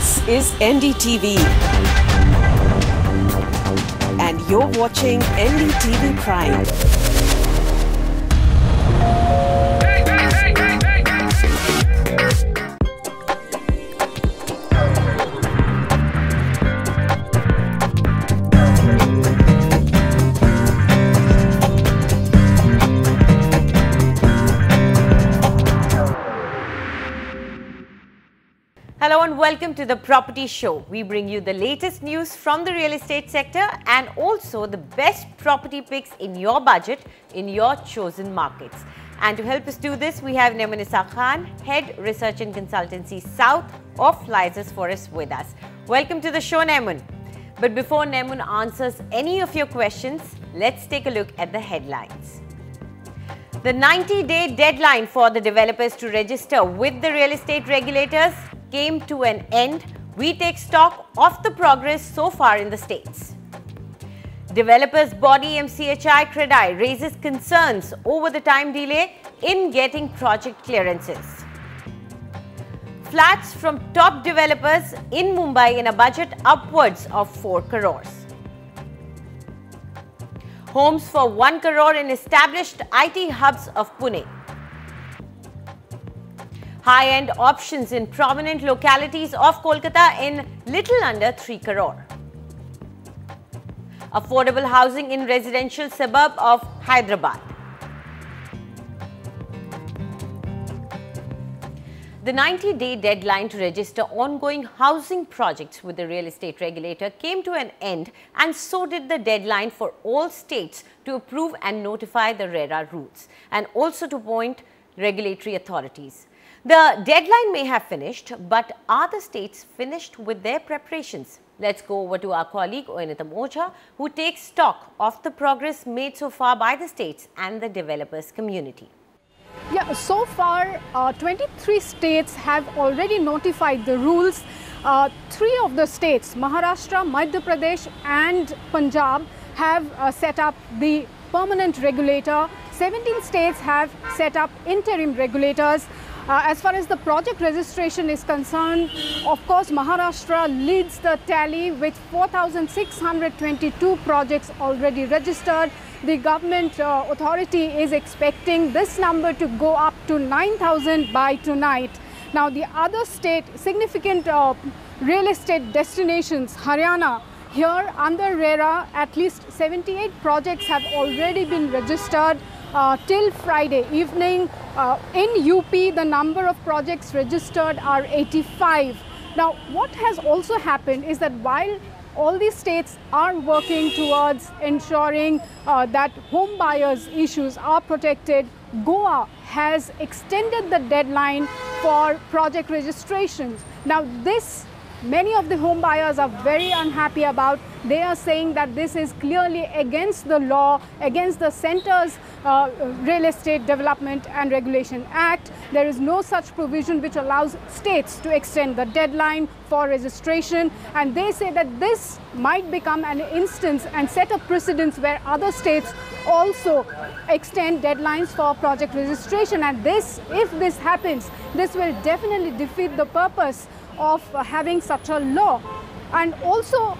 This is NDTV and you're watching NDTV Prime. Hello and welcome to the Property Show. We bring you the latest news from the real estate sector and also the best property picks in your budget in your chosen markets. And to help us do this, we have Nemunisa Khan, Head Research and Consultancy South of Lysis Forest with us. Welcome to the show, Nemun. But before Nemun answers any of your questions, let's take a look at the headlines. The 90-day deadline for the developers to register with the real estate regulators came to an end. We take stock of the progress so far in the states. Developers body MCHI CREDAI raises concerns over the time delay in getting project clearances. Flats from top developers in Mumbai in a budget upwards of 4 crores. Homes for 1 crore in established IT hubs of Pune. High-end options in prominent localities of Kolkata in little under 3 crore. Affordable housing in residential suburb of Hyderabad. The 90-day deadline to register ongoing housing projects with the real estate regulator came to an end, and so did the deadline for all states to approve and notify the RERA rules and also to appoint regulatory authorities. The deadline may have finished, but are the states finished with their preparations? Let's go over to our colleague Oenitam Oja, who takes stock of the progress made so far by the states and the developers community. Yeah, so far 23 states have already notified the rules. 3 of the states, Maharashtra, Madhya Pradesh and Punjab, have set up the permanent regulator. 17 states have set up interim regulators. As far as the project registration is concerned, of course, Maharashtra leads the tally with 4,622 projects already registered. The government authority is expecting this number to go up to 9,000 by tonight. Now, the other state, significant real estate destinations, Haryana, here under RERA, at least 78 projects have already been registered. Till Friday evening. In UP, the number of projects registered are 85. Now, what has also happened is that while all these states are working towards ensuring that home buyers' issues are protected, Goa has extended the deadline for project registrations. Now, this many of the home buyers are very unhappy about. They are saying that this is clearly against the law, against the Centre's Real Estate Development and Regulation Act. There is no such provision which allows states to extend the deadline for registration, and they say that this might become an instance and set a precedence where other states also extend deadlines for project registration. And this, if this happens, this will definitely defeat the purpose of having such a law. And also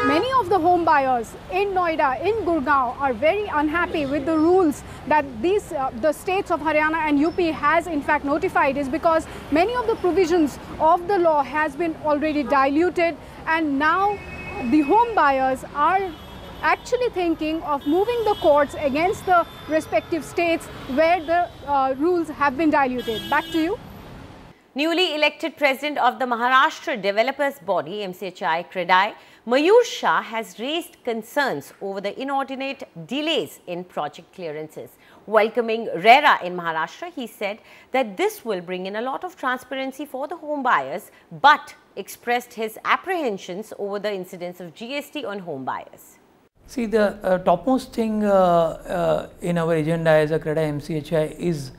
many of the home buyers in Noida, in Gurgaon are very unhappy with the rules that the states of Haryana and UP has in fact notified, is because many of the provisions of the law has been already diluted, and now the home buyers are actually thinking of moving the courts against the respective states where the rules have been diluted. Back to you. Newly elected president of the Maharashtra developers body MCHI CREDAI, Mayur Shah, has raised concerns over the inordinate delays in project clearances. Welcoming RERA in Maharashtra, he said that this will bring in a lot of transparency for the home buyers, but expressed his apprehensions over the incidence of GST on home buyers. See, the topmost thing in our agenda as a CREDAI MCHI is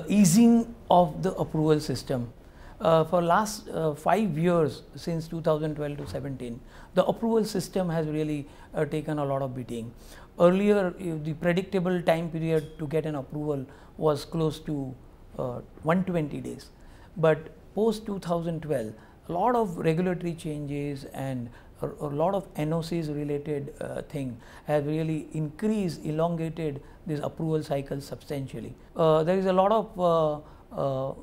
easing of the approval system. For last 5 years, since 2012 to 17, the approval system has really taken a lot of beating. Earlier, the predictable time period to get an approval was close to 120 days. But post 2012, a lot of regulatory changes and a lot of NOCs related thing have really increased, elongated this approval cycle substantially. There is a lot of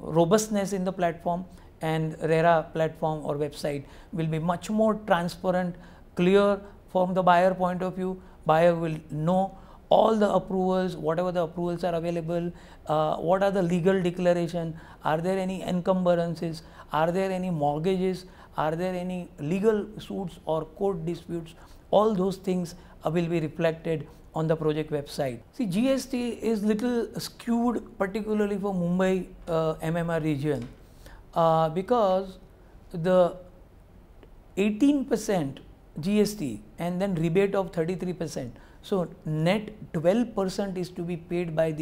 robustness in the platform, and RERA platform or website will be much more transparent, clear from the buyer point of view. Buyer will know all the approvals, whatever the approvals are available, what are the legal declaration, are there any encumbrances, are there any mortgages, are there any legal suits or court disputes. All those things will be reflected on the project website. See, GST is little skewed particularly for Mumbai MMR region because the 18% GST and then rebate of 33%. So net 12% is to be paid by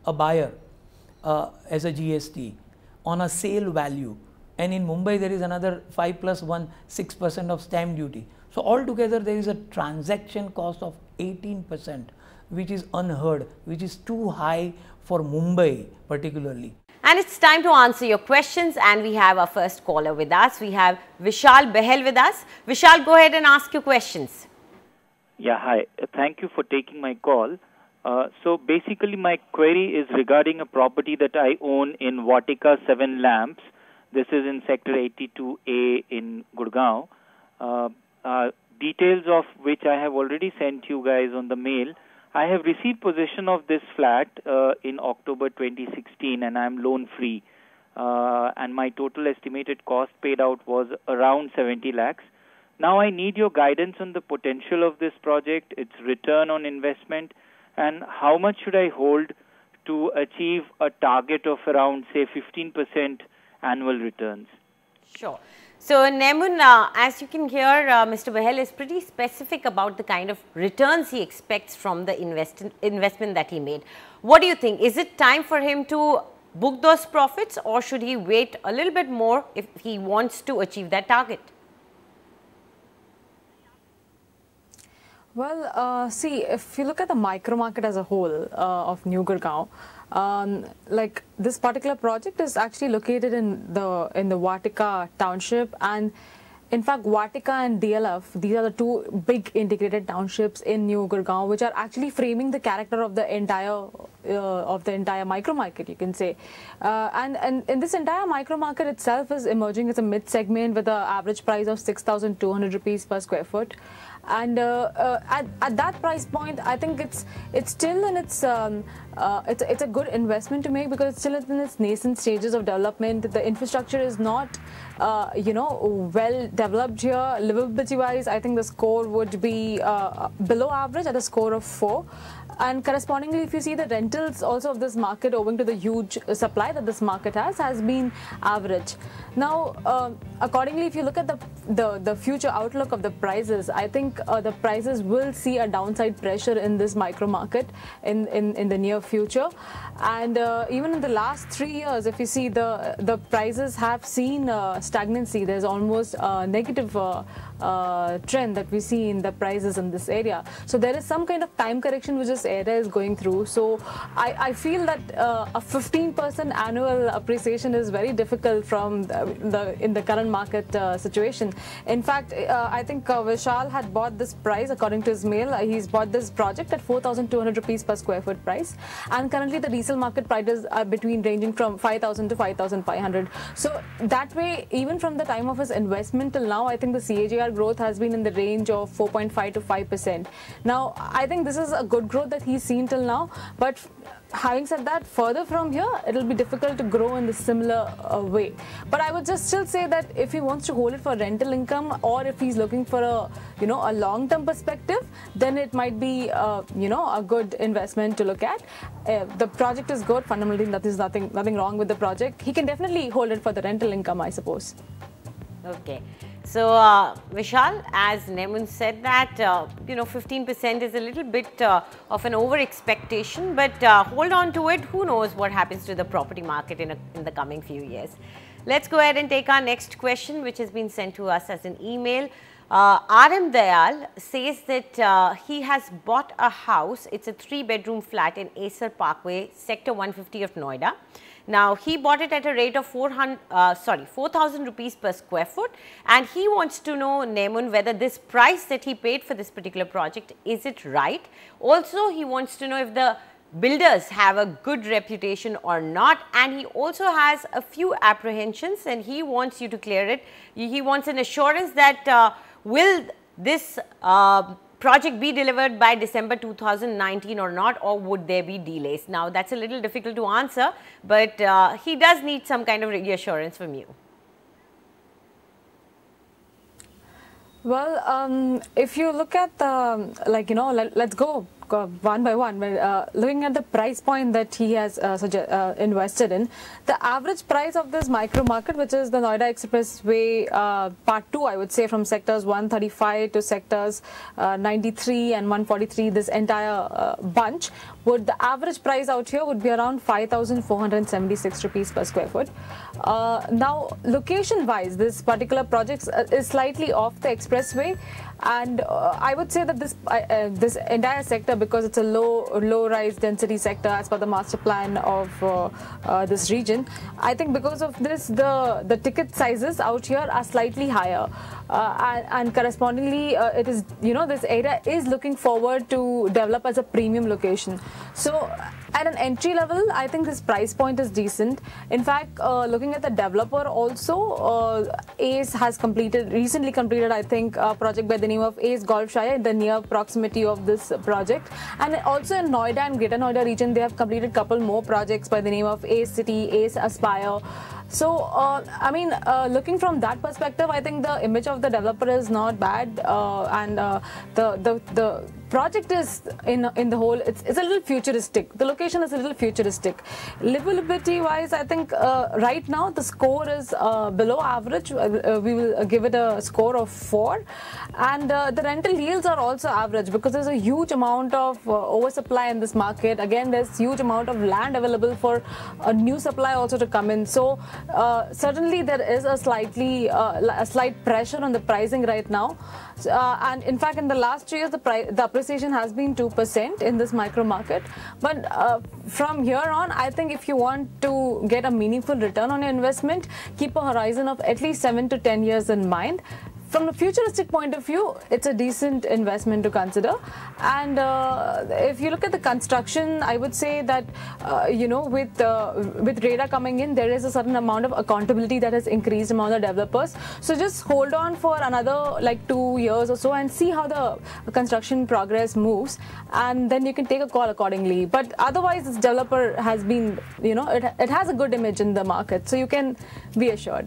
a buyer as a GST on a sale value, and in Mumbai there is another 5 plus 1 6% of stamp duty. So altogether there is a transaction cost of 18%, which is unheard, which is too high for Mumbai particularly. And it's time to answer your questions, and we have our first caller with us. We have Vishal Behel with us. Vishal, go ahead and ask your questions. Yeah, hi. Thank you for taking my call. So basically my query is regarding a property that I own in Vatika 7 Lamps. This is in Sector 82A in Gurgaon. Details of which I have already sent you guys on the mail. I have received possession of this flat in October 2016 and I am loan free. And my total estimated cost paid out was around 70 lakhs. Now I need your guidance on the potential of this project, its return on investment, and how much should I hold to achieve a target of around say 15% annual returns. Sure. So Nemun, as you can hear, Mr. Behel is pretty specific about the kind of returns he expects from the investment that he made. What do you think? Is it time for him to book those profits, or should he wait a little bit more if he wants to achieve that target? Well, see, if you look at the micro market as a whole of New Gurgaon, like this particular project is actually located in the Vatika township, and in fact Vatika and DLF, these are the two big integrated townships in New Gurgaon, which are actually framing the character of the entire micro market, you can say. And in this entire micro market itself is emerging as a mid segment with an average price of 6,200 rupees per square foot. And at that price point, I think it's still in its it's a good investment to make, because it's still in its nascent stages of development. The infrastructure is not well developed here. Livability wise, I think the score would be below average at a score of 4. And correspondingly, if you see the rentals also of this market, owing to the huge supply that this market has been average. Now, accordingly, if you look at the future outlook of the prices, I think the prices will see a downside pressure in this micro market in the near future. And even in the last 3 years, if you see the prices have seen stagnancy. There's almost a negative trend that we see in the prices in this area. So there is some kind of time correction which this area is going through. So I feel that a 15% annual appreciation is very difficult from in the current market situation. In fact, I think Vishal had bought this price according to his mail. He's bought this project at 4,200 rupees per square foot price, and currently the resale market prices are ranging from 5,000 to 5,500. So that way, even from the time of his investment till now, I think the CAGR growth has been in the range of 4.5 to 5%. Now, I think this is a good growth that he's seen till now, but having said that, further from here, it'll be difficult to grow in the similar way. But I would just still say that if he wants to hold it for rental income, or if he's looking for a long-term perspective, then it might be a good investment to look at. The project is good. Fundamentally, there's nothing wrong with the project. He can definitely hold it for the rental income, I suppose. Okay. So, Vishal, as Nemun said that, 15% is a little bit of an over expectation, but hold on to it. Who knows what happens to the property market in the coming few years. Let's go ahead and take our next question, which has been sent to us as an email. RM Dayal says that he has bought a house. It's a 3-bedroom flat in Acer Parkway, Sector 150 of Noida. Now, he bought it at a rate of 4,000 rupees per square foot, and he wants to know, Nemun, whether this price that he paid for this particular project, is it right? Also, he wants to know if the builders have a good reputation or not, and he also has a few apprehensions and he wants you to clear it. He wants an assurance that will this project be delivered by December 2019 or not, or would there be delays? Now, that's a little difficult to answer, but he does need some kind of reassurance from you. Well, if you look at the, like, you know, let's go one by one. Looking at the price point that he has invested in, the average price of this micro market, which is the Noida Expressway part 2, I would say, from sectors 135 to sectors 93 and 143, this entire bunch, the average price out here would be around 5,476 rupees per square foot. Now, location wise, this particular project is slightly off the expressway, and I would say that this entire sector, because it's a low rise density sector as per the master plan of this region, I think because of this the ticket sizes out here are slightly higher, and correspondingly it is, you know, this area is looking forward to develop as a premium location. So at an entry level, I think this price point is decent. In fact, looking at the developer also, ACE has recently completed, I think, a project by the name of ACE Golfshire in the near proximity of this project. And also in Noida and Greater Noida region, they have completed a couple more projects by the name of ACE City, ACE Aspire. So, I mean, looking from that perspective, I think the image of the developer is not bad, and the project is in the whole, it's a little futuristic. The location is a little futuristic. Livability wise, I think right now the score is below average. We will give it a score of 4, and the rental yields are also average, because there's a huge amount of oversupply in this market. Again, there's huge amount of land available for a new supply also to come in. So certainly there is a slight pressure on the pricing right now, and in fact in the last 2 years the appreciation has been 2% in this micro market. But from here on, I think if you want to get a meaningful return on your investment, keep a horizon of at least 7 to 10 years in mind. From a futuristic point of view, it's a decent investment to consider. And if you look at the construction, I would say that you know, with RERA coming in, there is a certain amount of accountability that has increased among the developers. So just hold on for another like 2 years or so and see how the construction progress moves, and then you can take a call accordingly. But otherwise, this developer has been, you know, it has a good image in the market, so you can be assured.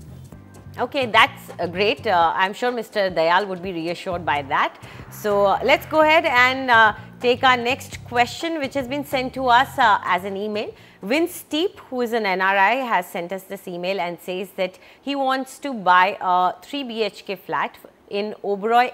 Okay, that's great. I'm sure Mr. Dayal would be reassured by that. So let's go ahead and take our next question, which has been sent to us as an email. Vince Steep, who is an NRI, has sent us this email and says that he wants to buy a 3 BHK flat in Oberoi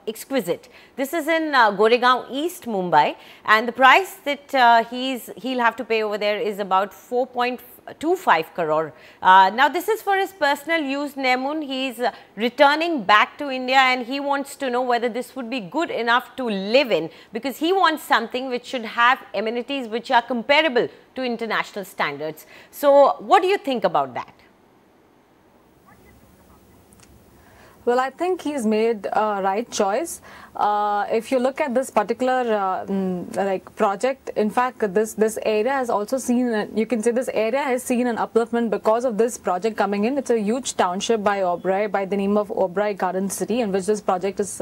Exquisite. This is in Goregaon East, Mumbai, and the price that he'll have to pay over there is about 4.25 crore. Now, this is for his personal use, Nemun. He's returning back to India and he wants to know whether this would be good enough to live in, because he wants something which should have amenities which are comparable to international standards. So, what do you think about that? Well, I think he's made a right choice. If you look at this particular like project, in fact, this area has also seen, you can say this area has seen an upliftment because of this project coming in. It's a huge township by Oberoi, by the name of Oberoi Garden City, in which this project is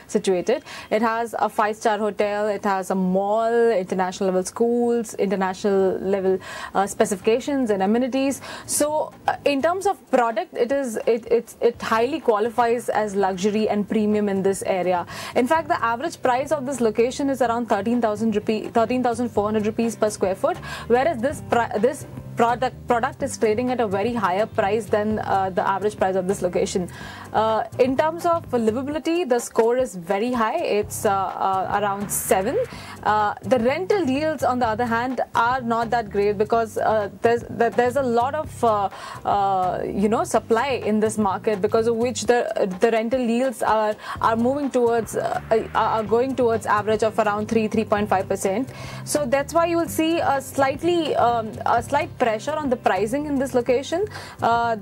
situated. It has a 5-star hotel, it has a mall, international level schools, international level specifications and amenities. So in terms of product, it highly qualifies as luxury and premium in this area. In fact, the average price of this location is around 13,400 rupees per square foot, whereas this product is trading at a very higher price than the average price of this location. In terms of livability, the score is very high. It's around 7. The rental yields, on the other hand, are not that great, because there's a lot of you know, supply in this market, because of which the rental yields are moving towards are going towards average of around 3.5%. So that's why you will see a slight pressure pressure on the pricing in this location.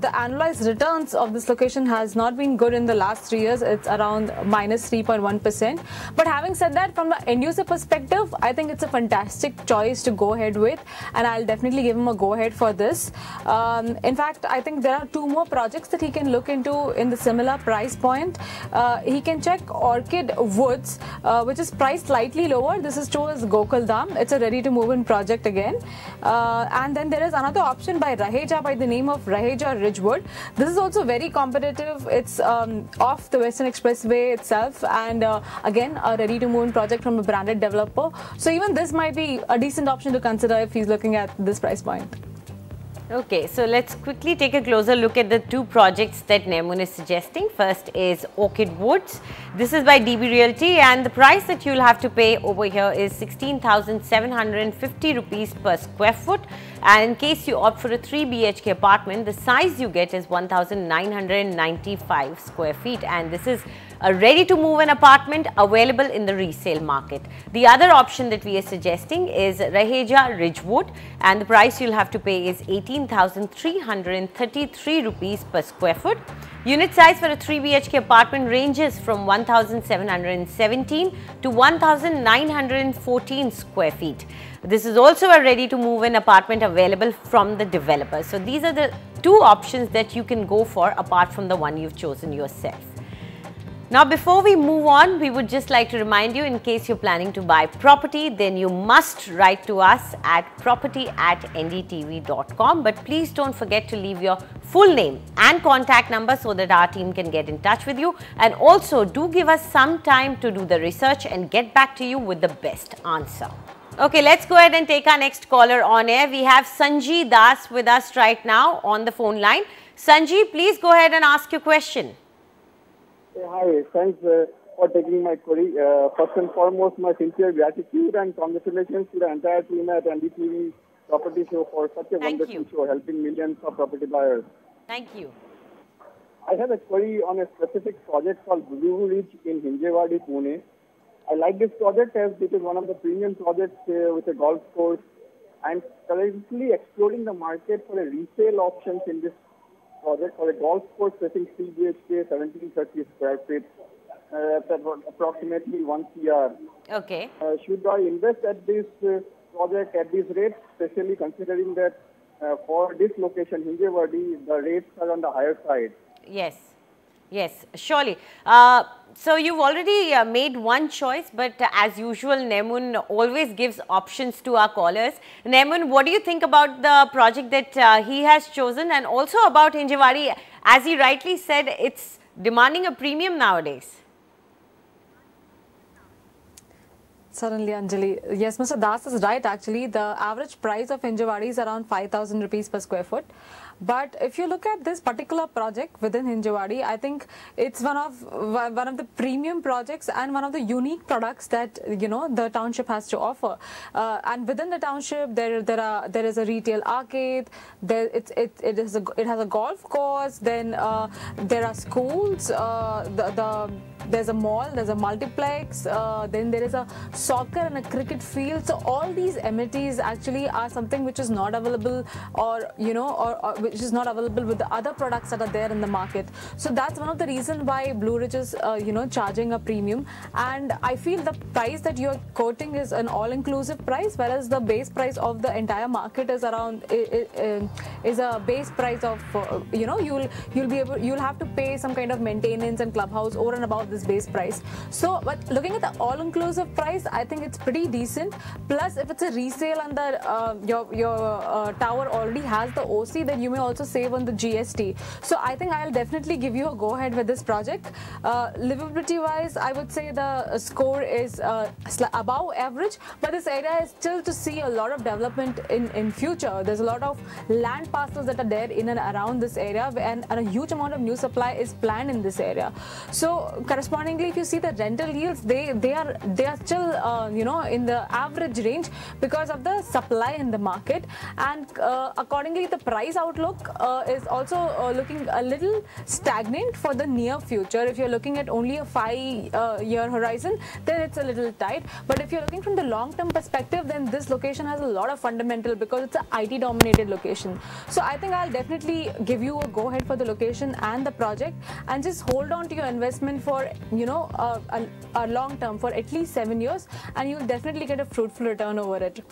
The annualized returns of this location has not been good in the last 3 years. It's around minus 3.1%. But having said that, from the end user perspective, I think it's a fantastic choice to go ahead with, and I'll definitely give him a go ahead for this. In fact, I think there are 2 more projects that he can look into in the similar price point. He can check Orchid Woods, which is priced slightly lower. This is towards Gokaldam. It's a ready to move in project again. And then there is another option by Raheja by the name of Raheja Ridgewood. This is also very competitive. It's off the Western Expressway itself, and again a ready to move in project from a branded developer. So even this might be a decent option to consider if he's looking at this price point. Okay, so let's quickly take a closer look at the 2 projects that Nemun is suggesting. First is Orchid Woods. This is by DB Realty, and the price that you'll have to pay over here is 16,750 rupees per square foot. And in case you opt for a 3 BHK apartment, the size you get is 1,995 square feet, and this is a ready to move in apartment available in the resale market. The other option that we are suggesting is Raheja Ridgewood, and the price you'll have to pay is 18,333 rupees per square foot. Unit size for a 3 BHK apartment ranges from 1,717 to 1,914 square feet. This is also a ready to move in apartment available from the developer. So these are the 2 options that you can go for apart from the one you've chosen yourself. Now, before we move on, we would just like to remind you, in case you're planning to buy property, then you must write to us at property@ndtv.com. But please don't forget to leave your full name and contact number so that our team can get in touch with you. And also do give us some time to do the research and get back to you with the best answer. Okay, let's go ahead and take our next caller on air. We have Sanji Das with us right now on the phone line. Sanji, please go ahead and ask your question. Hi, thanks for taking my query. First and foremost, my sincere gratitude and congratulations to the entire team at NDTV Property Show for such a wonderful show, helping millions of property buyers. Thank you. I have a query on a specific project called Blue Ridge in Hinjewadi, Pune. I like this project as it is one of the premium projects with a golf course. I'm currently exploring the market for a resale options in this project for a golf course facing 3 BHK, 1730 square feet, at approximately 1 CR. Okay. Should I invest at this project at this rate, especially considering that for this location, Hinjewadi, the rates are on the higher side? Yes, yes, surely. So you've already made one choice, but as usual, Nemun always gives options to our callers. Nemun, what do you think about the project that he has chosen, and also about Hinjewadi? As he rightly said, it's demanding a premium nowadays. Certainly, Anjali. Yes, Mr. Das is right. Actually, the average price of Hinjewadi is around 5,000 rupees per square foot. But if you look at this particular project within Hinjewadi, I think it's one of the premium projects and one of the unique products that the township has to offer. And within the township, there is a retail arcade. It has a golf course. Then there are schools. There's a mall. There's a multiplex. Then there is a soccer and a cricket field. So all these amenities actually are something which is not available, or which is not available with the other products that are there in the market. So that's one of the reasons why Blue Ridge is charging a premium. And I feel the price that you're quoting is an all-inclusive price, whereas the base price of the entire market is around is a base price of you'll have to pay some kind of maintenance and clubhouse over and above this base price. So, but looking at the all-inclusive price, I think it's pretty decent. Plus, if it's a resale and your tower already has the OC, then you may also save on the GST. So I think I'll definitely give you a go ahead with this project. Livability wise, I would say the score is above average, but this area is still to see a lot of development in future. There's a lot of land parcels that are there in and around this area, and a huge amount of new supply is planned in this area. So correspondingly, if you see the rental yields, they are still in the average range because of the supply in the market, and accordingly the price outlook is also looking a little stagnant for the near future. If you're looking at only a 5-year horizon, then it's a little tight. But if you're looking from the long-term perspective, then this location has a lot of fundamental because it's an IT-dominated location. So I think I'll definitely give you a go-ahead for the location and the project, and just hold on to your investment for a long term, for at least 7 years, and you'll definitely get a fruitful return over it.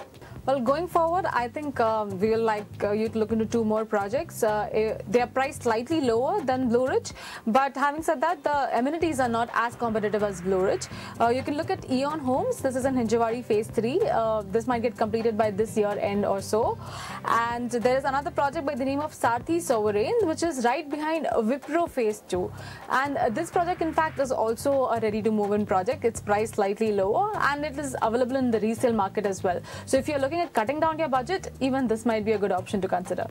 Well, going forward, I think we will like you to look into 2 more projects. They are priced slightly lower than Blue Ridge, but having said that, the amenities are not as competitive as Blue Ridge. You can look at Eon Homes. This is in Hinjewadi Phase 3. This might get completed by this year end or so. And there is another project by the name of Sarthi Sovereign, which is right behind Wipro Phase 2. And this project, in fact, is also a ready-to-move-in project. It's priced slightly lower, and it is available in the resale market as well. So if you're looking at cutting down your budget, even this might be a good option to consider.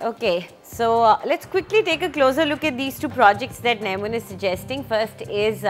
Okay, so let's quickly take a closer look at these 2 projects that Naimun is suggesting. First is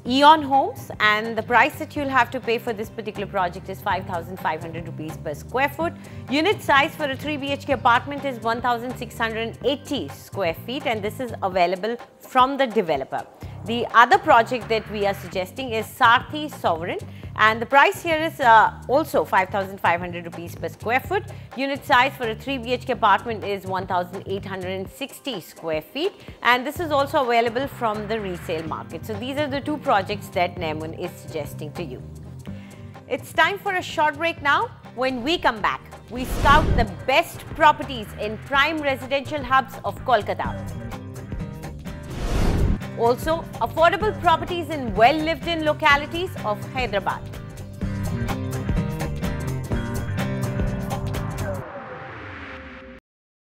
Eon Homes, and the price that you'll have to pay for this particular project is 5,500 rupees per square foot. Unit size for a 3 BHK apartment is 1,680 square feet, and this is available from the developer. The other project that we are suggesting is Sarthi Sovereign, and the price here is also 5,500 rupees per square foot. Unit size for a 3 BHK apartment is 1,860 square feet, and this is also available from the resale market. So these are the 2 projects that Naimun is suggesting to you. It's time for a short break now. When we come back, we scout the best properties in prime residential hubs of Kolkata. Also, affordable properties in well-lived-in localities of Hyderabad.